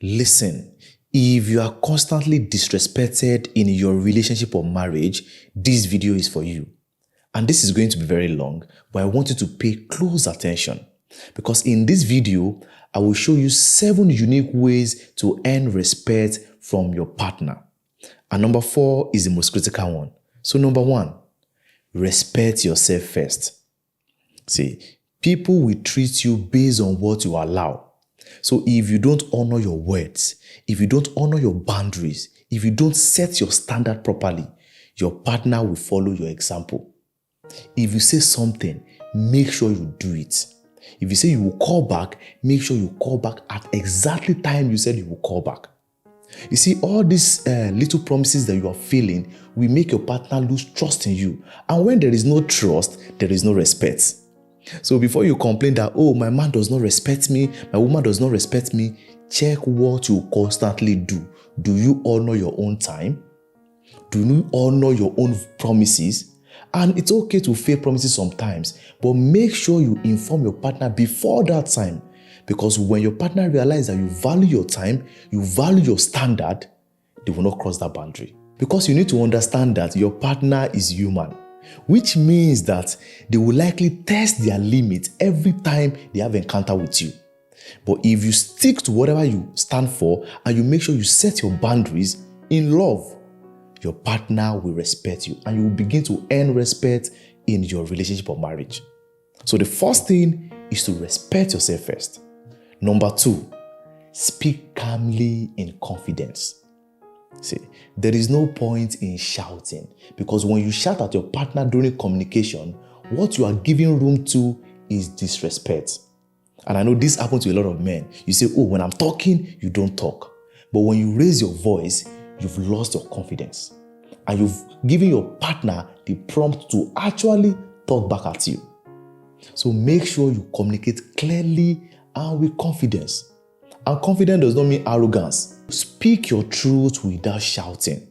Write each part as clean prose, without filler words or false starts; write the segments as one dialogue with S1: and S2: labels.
S1: Listen, if you are constantly disrespected in your relationship or marriage, this video is for you. And this is going to be very long, but I want you to pay close attention because in this video, I will show you 7 unique ways to earn respect from your partner. And number 4 is the most critical one. So number 1, respect yourself first. See, people will treat you based on what you allow. So if you don't honor your words, if you don't honor your boundaries, if you don't set your standard properly, your partner will follow your example. If you say something, make sure you do it. If you say you will call back, make sure you call back at exactly time you said you will call back. You see, all these little promises that you are feeling will make your partner lose trust in you. And when there is no trust, there is no respect. So before you complain that, oh, my man does not respect me, my woman does not respect me, check what you constantly do. Do you honor your own time? Do you honor your own promises? And it's okay to fail promises sometimes, but make sure you inform your partner before that time. Because when your partner realizes that you value your time, you value your standard, they will not cross that boundary. Because you need to understand that your partner is human, which means that they will likely test their limits every time they have encounter with you. But if you stick to whatever you stand for and you make sure you set your boundaries in love, your partner will respect you and you will begin to earn respect in your relationship or marriage. So the first thing is to respect yourself first. Number 2, speak calmly in confidence. See, there is no point in shouting because when you shout at your partner during communication, what you are giving room to is disrespect. And I know this happens to a lot of men. You say, oh, when I'm talking, you don't talk. But when you raise your voice, you've lost your confidence. And you've given your partner the prompt to actually talk back at you. So make sure you communicate clearly and with confidence. And confidence does not mean arrogance. Speak your truth without shouting.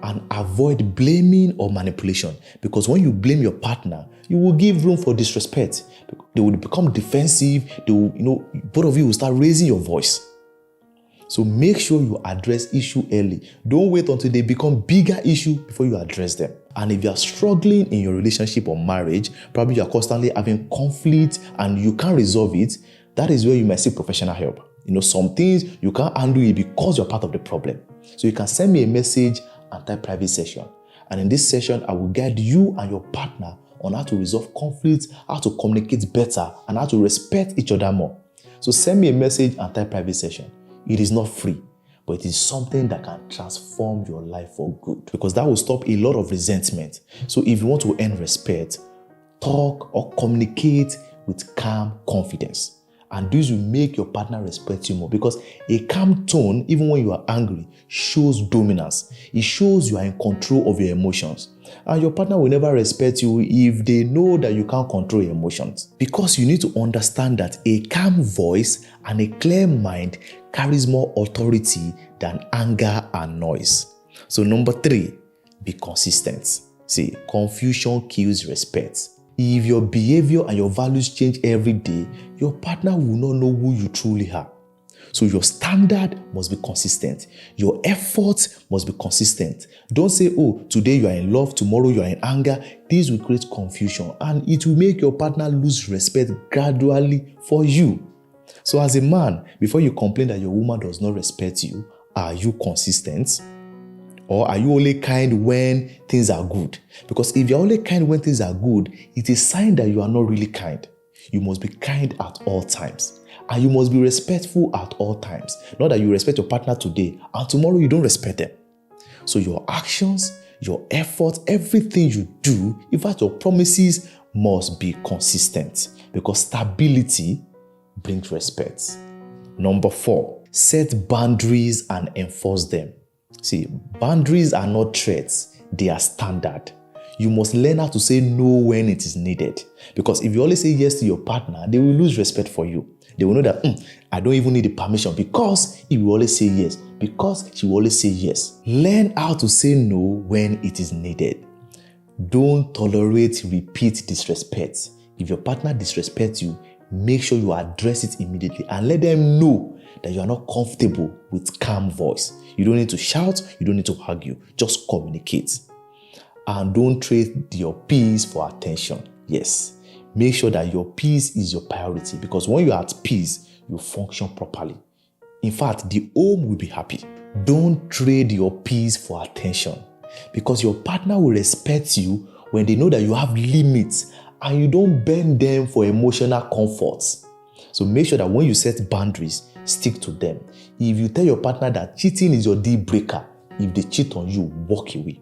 S1: And avoid blaming or manipulation. Because when you blame your partner, you will give room for disrespect. They will become defensive. They will, both of you will start raising your voice. So make sure you address issue early. Don't wait until they become bigger issue before you address them. And if you are struggling in your relationship or marriage, probably you are constantly having conflict and you can't resolve it, that is where you might seek professional help. Some things you can't handle it because you're part of the problem. So you can send me a message and type private session. And in this session, I will guide you and your partner on how to resolve conflicts, how to communicate better, and how to respect each other more. So send me a message and type private session. It is not free, but it is something that can transform your life for good because that will stop a lot of resentment. So if you want to earn respect, talk or communicate with calm confidence. And this will make your partner respect you more because a calm tone, even when you are angry, shows dominance. It shows you are in control of your emotions. And your partner will never respect you if they know that you can't control your emotions. Because you need to understand that a calm voice and a clear mind carries more authority than anger and noise. So number 3, be consistent. See, confusion kills respect. If your behavior and your values change every day, your partner will not know who you truly are. So your standard must be consistent. Your effort must be consistent. Don't say, oh, today you are in love, tomorrow you are in anger. This will create confusion and it will make your partner lose respect gradually for you. So as a man, before you complain that your woman does not respect you, are you consistent? Or are you only kind when things are good? Because if you're only kind when things are good, it's a sign that you are not really kind. You must be kind at all times. And you must be respectful at all times. Not that you respect your partner today and tomorrow you don't respect them. So your actions, your effort, everything you do, in fact your promises must be consistent. Because stability brings respect. Number 4, set boundaries and enforce them. See, boundaries are not threats, they are standard. You must learn how to say no when it is needed. Because if you always say yes to your partner, they will lose respect for you. They will know that, I don't even need the permission because he will always say yes, because she will always say yes. Learn how to say no when it is needed. Don't tolerate repeat disrespect. If your partner disrespects you, make sure you address it immediately and let them know that you are not comfortable with calm voice. You don't need to shout, you don't need to argue, just communicate. And don't trade your peace for attention. Yes, make sure that your peace is your priority, because when you're at peace, you function properly. In fact, the home will be happy. Don't trade your peace for attention, because your partner will respect you when they know that you have limits and you don't bend them for emotional comforts. So make sure that when you set boundaries, stick to them. If you tell your partner that cheating is your deal breaker, if they cheat on you, walk away.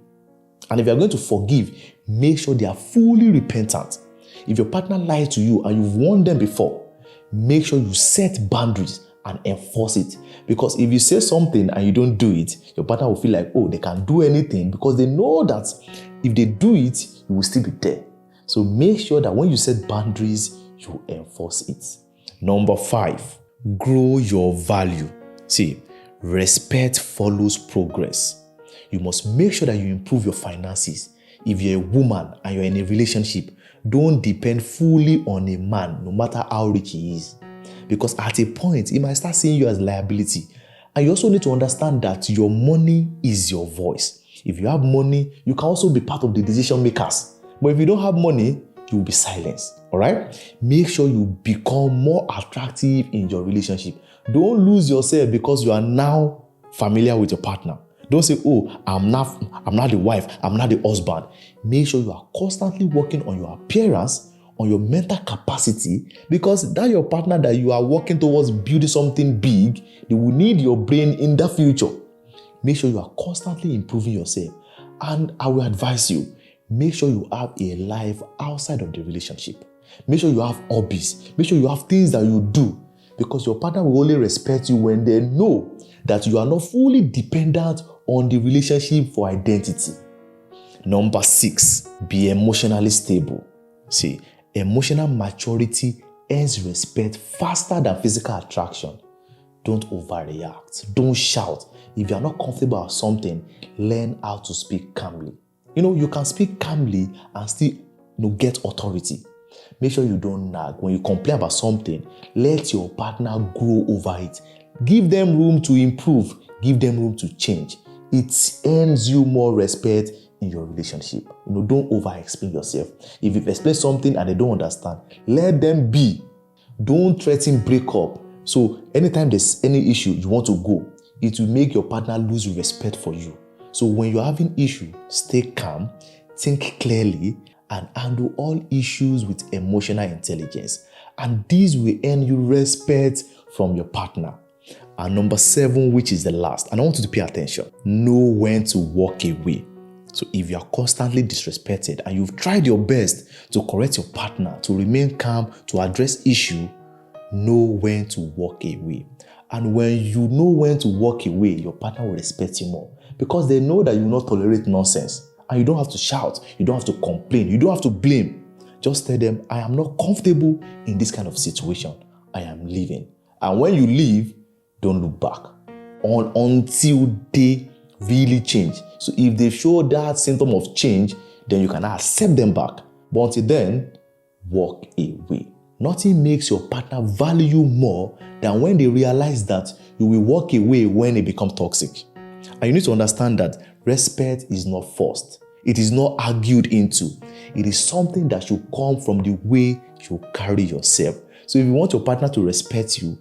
S1: And if you are going to forgive, make sure they are fully repentant. If your partner lied to you and you've warned them before, make sure you set boundaries and enforce it. Because if you say something and you don't do it, your partner will feel like, oh, they can do anything, because they know that if they do it, you will still be there. So make sure that when you set boundaries, you enforce it. Number 5, grow your value. See, respect follows progress. You must make sure that you improve your finances. If you're a woman and you're in a relationship, don't depend fully on a man, no matter how rich he is. Because at a point, he might start seeing you as liability. And you also need to understand that your money is your voice. If you have money, you can also be part of the decision makers. But if you don't have money, you will be silenced. All right? Make sure you become more attractive in your relationship. Don't lose yourself because you are now familiar with your partner. Don't say, oh, I'm not the wife, I'm not the husband. Make sure you are constantly working on your appearance, on your mental capacity, because that your partner that you are working towards building something big, they will need your brain in the future. Make sure you are constantly improving yourself. And I will advise you, make sure you have a life outside of the relationship. Make sure you have hobbies. Make sure you have things that you do, because your partner will only respect you when they know that you are not fully dependent on the relationship for identity. Number 6, be emotionally stable. See, emotional maturity earns respect faster than physical attraction. Don't overreact. Don't shout. If you are not comfortable with something, learn how to speak calmly. You can speak calmly and still get authority. Make sure you don't nag. When you complain about something, let your partner grow over it. Give them room to improve. Give them room to change. It earns you more respect in your relationship. Don't over-explain yourself. If you've explained something and they don't understand, let them be. Don't threaten breakup. So anytime there's any issue, you want to go, it will make your partner lose respect for you. So when you're having issue, stay calm, think clearly, and handle all issues with emotional intelligence. And this will earn you respect from your partner. And number 7, which is the last, and I want you to pay attention, know when to walk away. So if you are constantly disrespected and you've tried your best to correct your partner, to remain calm, to address issue, know when to walk away. And when you know when to walk away, your partner will respect you more, because they know that you will not tolerate nonsense. And you don't have to shout, you don't have to complain, you don't have to blame. Just tell them, I am not comfortable in this kind of situation. I am leaving. And when you leave, don't look back until they really change. So if they show that symptom of change, then you can accept them back. But until then, walk away. Nothing makes your partner value you more than when they realize that you will walk away when it becomes toxic. And you need to understand that respect is not forced. It is not argued into. It is something that should come from the way you carry yourself. So if you want your partner to respect you,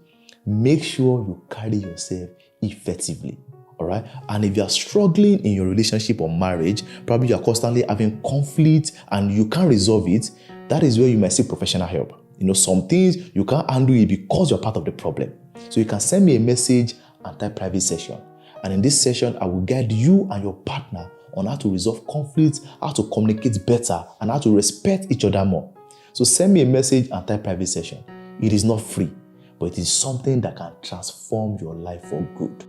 S1: make sure you carry yourself effectively. All right? And if you are struggling in your relationship or marriage, probably you are constantly having conflict and you can't resolve it, that is where you might seek professional help. Some things you can't handle it because you're part of the problem. So you can send me a message and type private session. And in this session, I will guide you and your partner on how to resolve conflicts, how to communicate better, and how to respect each other more. So send me a message and type private session. It is not free, but it is something that can transform your life for good.